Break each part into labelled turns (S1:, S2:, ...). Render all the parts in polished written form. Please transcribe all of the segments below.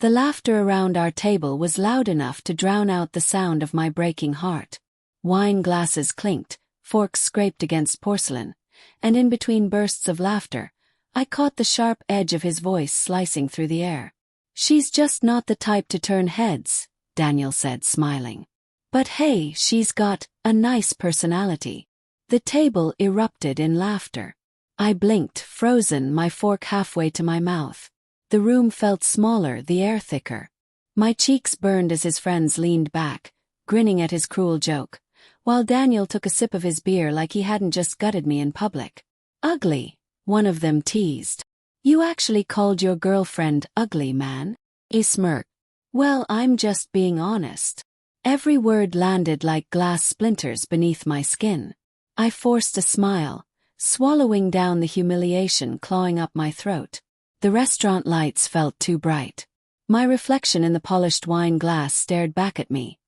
S1: The laughter around our table was loud enough to drown out the sound of my breaking heart. Wine glasses clinked, forks scraped against porcelain, and in between bursts of laughter, I caught the sharp edge of his voice slicing through the air. "She's just not the type to turn heads," Daniel said, smiling. "But hey, she's got a nice personality." The table erupted in laughter. I blinked, frozen, my fork halfway to my mouth. The room felt smaller, the air thicker. My cheeks burned as his friends leaned back, grinning at his cruel joke, while Daniel took a sip of his beer like he hadn't just gutted me in public. "Ugly," one of them teased. "You actually called your girlfriend ugly, man?" He smirked. "Well, I'm just being honest." Every word landed like glass splinters beneath my skin. I forced a smile, swallowing down the humiliation clawing up my throat. The restaurant lights felt too bright. My reflection in the polished wine glass stared back at me,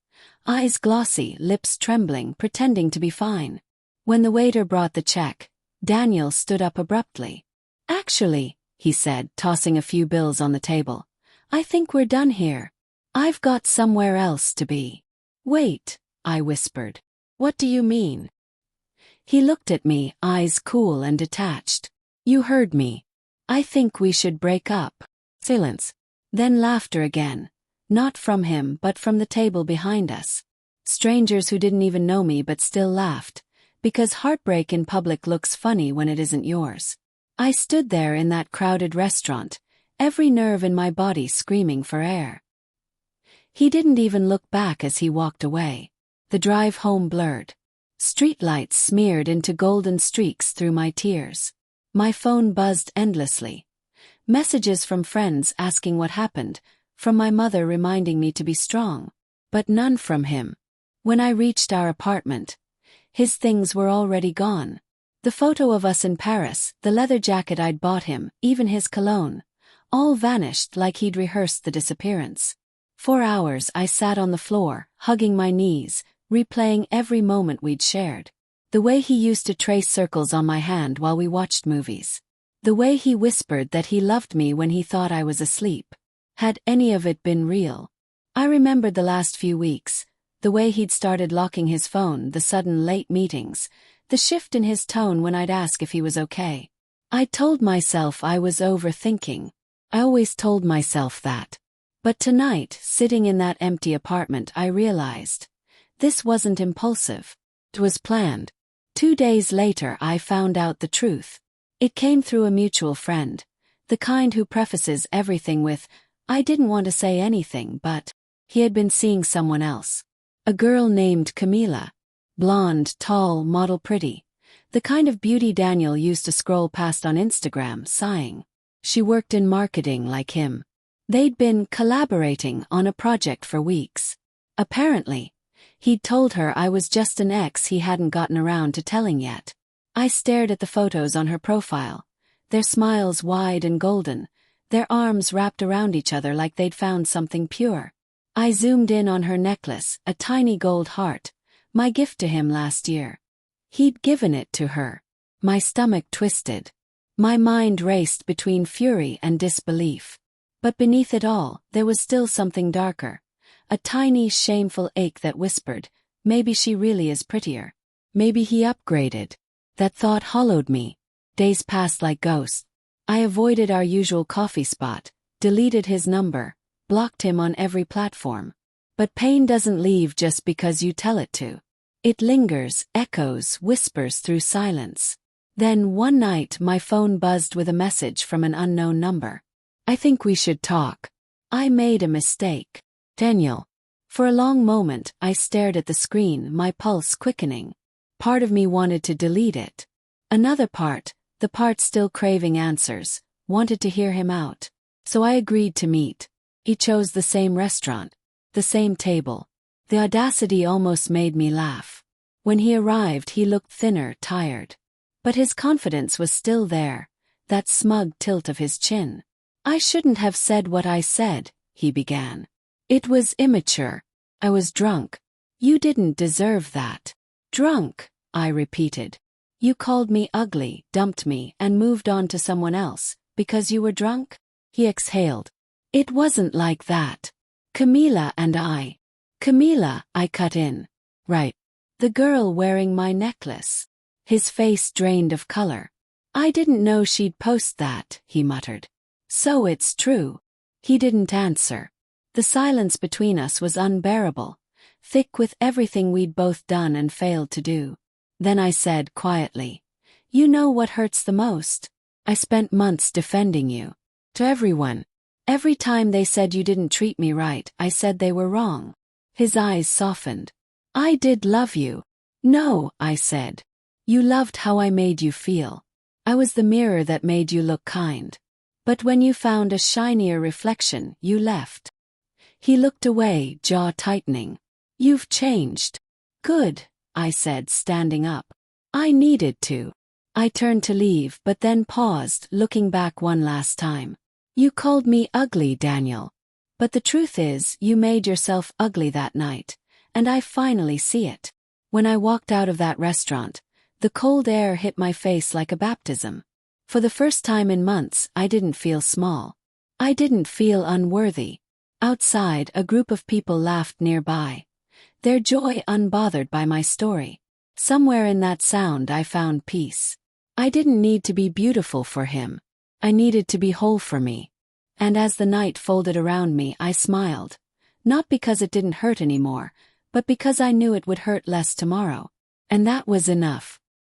S1: eyes glossy, lips trembling, pretending to be fine. When the waiter brought the check, Daniel stood up abruptly. "Actually," he said, tossing a few bills on the table, "I think we're done here. I've got somewhere else to be." "Wait," I whispered. "What do you mean?" He looked at me, eyes cool and detached. "You heard me. I think we should break up." Silence. Then laughter again. Not from him but from the table behind us. Strangers who didn't even know me but still laughed, because heartbreak in public looks funny when it isn't yours. I stood there in that crowded restaurant, every nerve in my body screaming for air. He didn't even look back as he walked away. The drive home blurred. Streetlights smeared into golden streaks through my tears. My phone buzzed endlessly. Messages from friends asking what happened, from my mother reminding me to be strong. But none from him. When I reached our apartment, his things were already gone. The photo of us in Paris, the leather jacket I'd bought him, even his cologne, all vanished like he'd rehearsed the disappearance. For hours I sat on the floor, hugging my knees, replaying every moment we'd shared. The way he used to trace circles on my hand while we watched movies. The way he whispered that he loved me when he thought I was asleep. Had any of it been real? I remembered the last few weeks, the way he'd started locking his phone, the sudden late meetings, the shift in his tone when I'd ask if he was okay. I told myself I was overthinking. I always told myself that. But tonight, sitting in that empty apartment, I realized this wasn't impulsive. It was planned. 2 days later I found out the truth. It came through a mutual friend, the kind who prefaces everything with, "I didn't want to say anything but..." He had been seeing someone else. A girl named Camila. Blonde, tall, model pretty. The kind of beauty Daniel used to scroll past on Instagram, sighing. She worked in marketing like him. They'd been collaborating on a project for weeks. Apparently, he'd told her I was just an ex he hadn't gotten around to telling yet. I stared at the photos on her profile, their smiles wide and golden, their arms wrapped around each other like they'd found something pure. I zoomed in on her necklace, a tiny gold heart, my gift to him last year. He'd given it to her. My stomach twisted. My mind raced between fury and disbelief. But beneath it all, there was still something darker. A tiny, shameful ache that whispered, maybe she really is prettier. Maybe he upgraded. That thought hollowed me. Days passed like ghosts. I avoided our usual coffee spot, deleted his number, blocked him on every platform. But pain doesn't leave just because you tell it to. It lingers, echoes, whispers through silence. Then one night my phone buzzed with a message from an unknown number. "I think we should talk. I made a mistake. Daniel." For a long moment I stared at the screen, my pulse quickening. Part of me wanted to delete it. Another part, the part still craving answers, wanted to hear him out. So I agreed to meet. He chose the same restaurant, the same table. The audacity almost made me laugh. When he arrived he looked thinner, tired. But his confidence was still there, that smug tilt of his chin. "I shouldn't have said what I said," he began. "It was immature. I was drunk. You didn't deserve that." "Drunk," I repeated. "You called me ugly, dumped me, and moved on to someone else, because you were drunk?" He exhaled. It wasn't like that. Camila and I. Camila, I cut in. Right. The girl wearing my necklace. His face drained of color. I didn't know she'd post that, he muttered. So it's true. He didn't answer. The silence between us was unbearable, thick with everything we'd both done and failed to do. Then I said quietly, "You know what hurts the most? I spent months defending you. To everyone. Every time they said you didn't treat me right, I said they were wrong." His eyes softened. "I did love you." "No," I said. "You loved how I made you feel. I was the mirror that made you look kind. But when you found a shinier reflection, you left." He looked away, jaw tightening. "You've changed." "Good," I said, standing up. "I needed to." I turned to leave but then paused, looking back one last time. "You called me ugly, Daniel. But the truth is, you made yourself ugly that night, and I finally see it." When I walked out of that restaurant, the cold air hit my face like a baptism. For the first time in months, I didn't feel small. I didn't feel unworthy. Outside, a group of people laughed nearby, their joy unbothered by my story. Somewhere in that sound I found peace. I didn't need to be beautiful for him. I needed to be whole for me. And as the night folded around me, I smiled. Not because it didn't hurt anymore, but because I knew it would hurt less tomorrow. And that was enough.